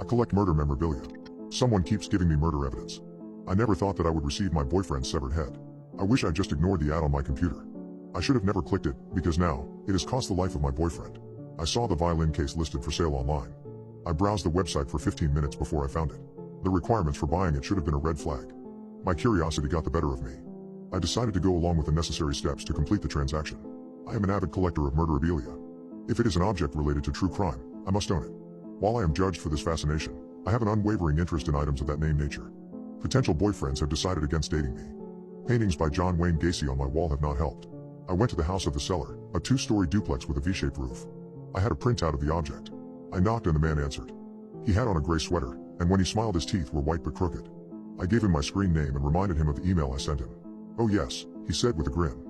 I collect murder memorabilia. Someone keeps giving me murder evidence. I never thought that I would receive my boyfriend's severed head. I wish I'd just ignored the ad on my computer. I should have never clicked it, because now, it has cost the life of my boyfriend. I saw the violin case listed for sale online. I browsed the website for 15 minutes before I found it. The requirements for buying it should have been a red flag. My curiosity got the better of me. I decided to go along with the necessary steps to complete the transaction. I am an avid collector of memorabilia. If it is an object related to true crime, I must own it. While I am judged for this fascination, I have an unwavering interest in items of that name nature. Potential boyfriends have decided against dating me. Paintings by John Wayne Gacy on my wall have not helped. I went to the house of the seller, a two-story duplex with a V-shaped roof. I had a printout of the object. I knocked and the man answered. He had on a gray sweater, and when he smiled his teeth were white but crooked. I gave him my screen name and reminded him of the email I sent him. "Oh yes," he said with a grin.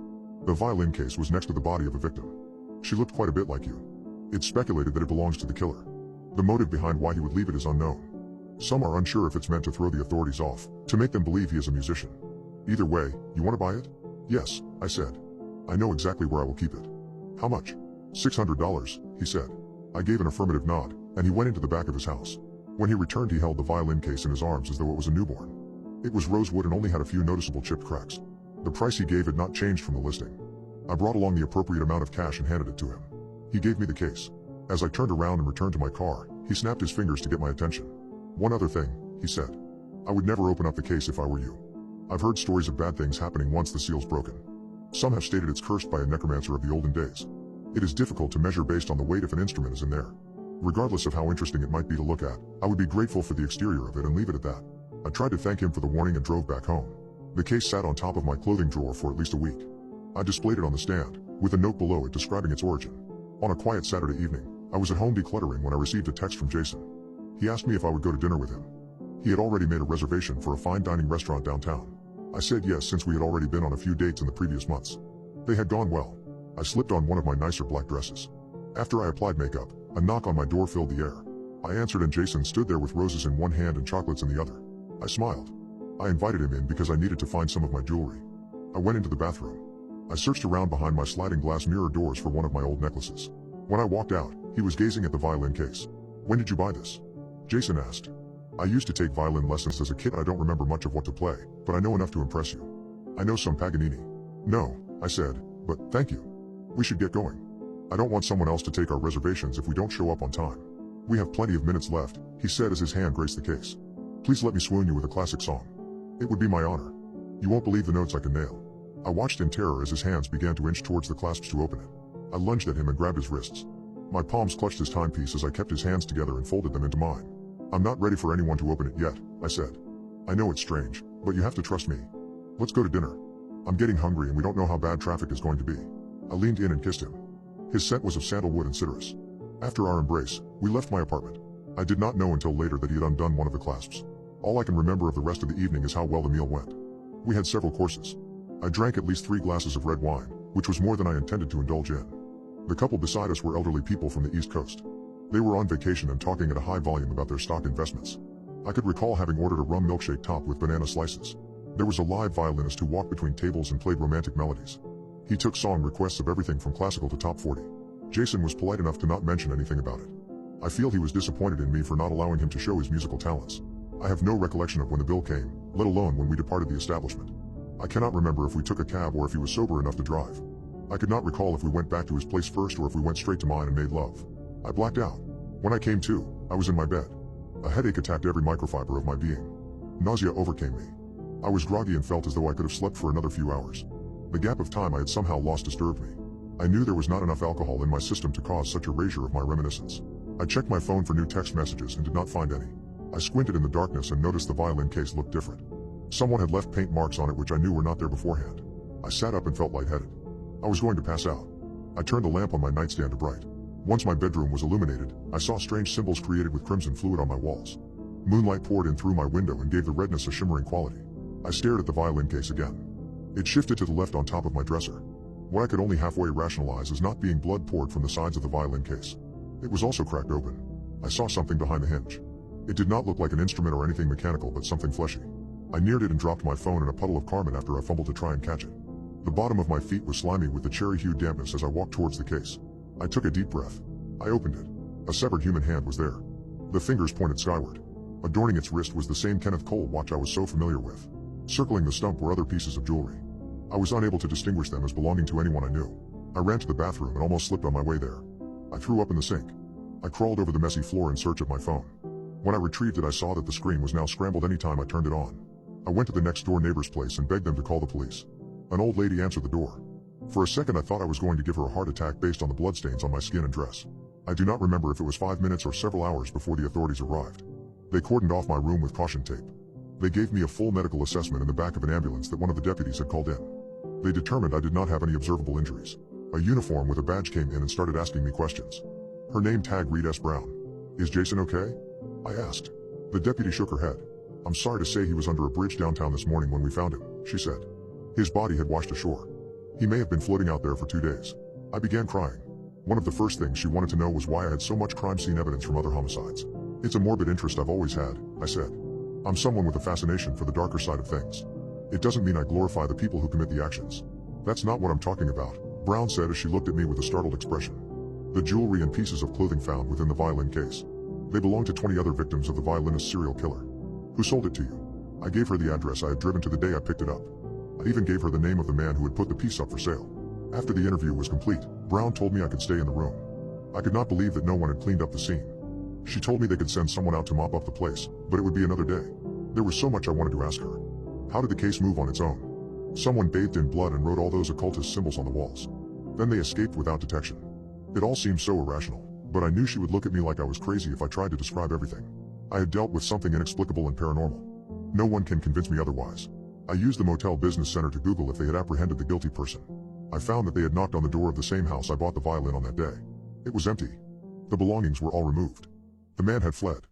The violin case was next to the body of the victim. "She looked quite a bit like you. It's speculated that it belongs to the killer. The motive behind why he would leave it is unknown. Some are unsure if it's meant to throw the authorities off, to make them believe he is a musician. Either way, you want to buy it?" "Yes," I said. "I know exactly where I will keep it." "How much?" $600, he said. I gave an affirmative nod, and he went into the back of his house. When he returned, he held the violin case in his arms as though it was a newborn. It was rosewood and only had a few noticeable chipped cracks. The price he gave had not changed from the listing. I brought along the appropriate amount of cash and handed it to him. He gave me the case. As I turned around and returned to my car, he snapped his fingers to get my attention. "One other thing," he said. "I would never open up the case if I were you. I've heard stories of bad things happening once the seal's broken. Some have stated it's cursed by a necromancer of the olden days. It is difficult to measure based on the weight if an instrument is in there. Regardless of how interesting it might be to look at, I would be grateful for the exterior of it and leave it at that." I tried to thank him for the warning and drove back home. The case sat on top of my clothing drawer for at least a week. I displayed it on the stand, with a note below it describing its origin. On a quiet Saturday evening, I was at home decluttering when I received a text from Jason. He asked me if I would go to dinner with him. He had already made a reservation for a fine dining restaurant downtown. I said yes since we had already been on a few dates in the previous months. They had gone well. I slipped on one of my nicer black dresses. After I applied makeup, a knock on my door filled the air. I answered and Jason stood there with roses in one hand and chocolates in the other. I smiled. I invited him in because I needed to find some of my jewelry. I went into the bathroom. I searched around behind my sliding glass mirror doors for one of my old necklaces. When I walked out, he was gazing at the violin case. "When did you buy this?" Jason asked. "I used to take violin lessons as a kid. I don't remember much of what to play, but I know enough to impress you. I know some Paganini." "No," I said, "but thank you. We should get going. I don't want someone else to take our reservations if we don't show up on time." "We have plenty of minutes left," he said as his hand graced the case. "Please let me swoon you with a classic song." "It would be my honor. You won't believe the notes I can nail." I watched in terror as his hands began to inch towards the clasps to open it. I lunged at him and grabbed his wrists. My palms clutched his timepiece as I kept his hands together and folded them into mine. "I'm not ready for anyone to open it yet," I said. "I know it's strange, but you have to trust me. Let's go to dinner. I'm getting hungry and we don't know how bad traffic is going to be." I leaned in and kissed him. His scent was of sandalwood and citrus. After our embrace, we left my apartment. I did not know until later that he had undone one of the clasps. All I can remember of the rest of the evening is how well the meal went. We had several courses. I drank at least 3 glasses of red wine, which was more than I intended to indulge in. The couple beside us were elderly people from the East Coast. They were on vacation and talking at a high volume about their stock investments. I could recall having ordered a rum milkshake topped with banana slices. There was a live violinist who walked between tables and played romantic melodies. He took song requests of everything from classical to top 40. Jason was polite enough to not mention anything about it. I feel he was disappointed in me for not allowing him to show his musical talents. I have no recollection of when the bill came, let alone when we departed the establishment. I cannot remember if we took a cab or if he was sober enough to drive. I could not recall if we went back to his place first or if we went straight to mine and made love. I blacked out. When I came to, I was in my bed. A headache attacked every microfiber of my being. Nausea overcame me. I was groggy and felt as though I could have slept for another few hours. The gap of time I had somehow lost disturbed me. I knew there was not enough alcohol in my system to cause such erasure of my reminiscence. I checked my phone for new text messages and did not find any. I squinted in the darkness and noticed the violin case looked different. Someone had left paint marks on it which I knew were not there beforehand. I sat up and felt lightheaded. I was going to pass out. I turned the lamp on my nightstand to bright. Once my bedroom was illuminated, I saw strange symbols created with crimson fluid on my walls. Moonlight poured in through my window and gave the redness a shimmering quality. I stared at the violin case again. It shifted to the left on top of my dresser. What I could only halfway rationalize as not being blood poured from the sides of the violin case. It was also cracked open. I saw something behind the hinge. It did not look like an instrument or anything mechanical but something fleshy. I neared it and dropped my phone in a puddle of carmine after I fumbled to try and catch it. The bottom of my feet was slimy with the cherry-hued dampness as I walked towards the case. I took a deep breath. I opened it. A severed human hand was there. The fingers pointed skyward. Adorning its wrist was the same Kenneth Cole watch I was so familiar with. Circling the stump were other pieces of jewelry. I was unable to distinguish them as belonging to anyone I knew. I ran to the bathroom and almost slipped on my way there. I threw up in the sink. I crawled over the messy floor in search of my phone. When I retrieved it, I saw that the screen was now scrambled any time I turned it on. I went to the next door neighbor's place and begged them to call the police. An old lady answered the door. For a second I thought I was going to give her a heart attack based on the bloodstains on my skin and dress. I do not remember if it was 5 minutes or several hours before the authorities arrived. They cordoned off my room with caution tape. They gave me a full medical assessment in the back of an ambulance that one of the deputies had called in. They determined I did not have any observable injuries. A uniform with a badge came in and started asking me questions. Her name tag read S. Brown. Is Jason okay? I asked. The deputy shook her head. I'm sorry to say he was under a bridge downtown this morning when we found him, she said. His body had washed ashore. He may have been floating out there for 2 days. I began crying. One of the first things she wanted to know was why I had so much crime scene evidence from other homicides. It's a morbid interest I've always had, I said. I'm someone with a fascination for the darker side of things. It doesn't mean I glorify the people who commit the actions. That's not what I'm talking about, Brown said as she looked at me with a startled expression. The jewelry and pieces of clothing found within the violin case. They belong to 20 other victims of the violinist serial killer. Who sold it to you? I gave her the address I had driven to the day I picked it up. I even gave her the name of the man who had put the piece up for sale. After the interview was complete, Brown told me I could stay in the room. I could not believe that no one had cleaned up the scene. She told me they could send someone out to mop up the place, but it would be another day. There was so much I wanted to ask her. How did the case move on its own? Someone bathed in blood and wrote all those occultist symbols on the walls. Then they escaped without detection. It all seemed so irrational, but I knew she would look at me like I was crazy if I tried to describe everything. I had dealt with something inexplicable and paranormal. No one can convince me otherwise. I used the Motel Business Center to Google if they had apprehended the guilty person. I found that they had knocked on the door of the same house I bought the violin on that day. It was empty. The belongings were all removed. The man had fled.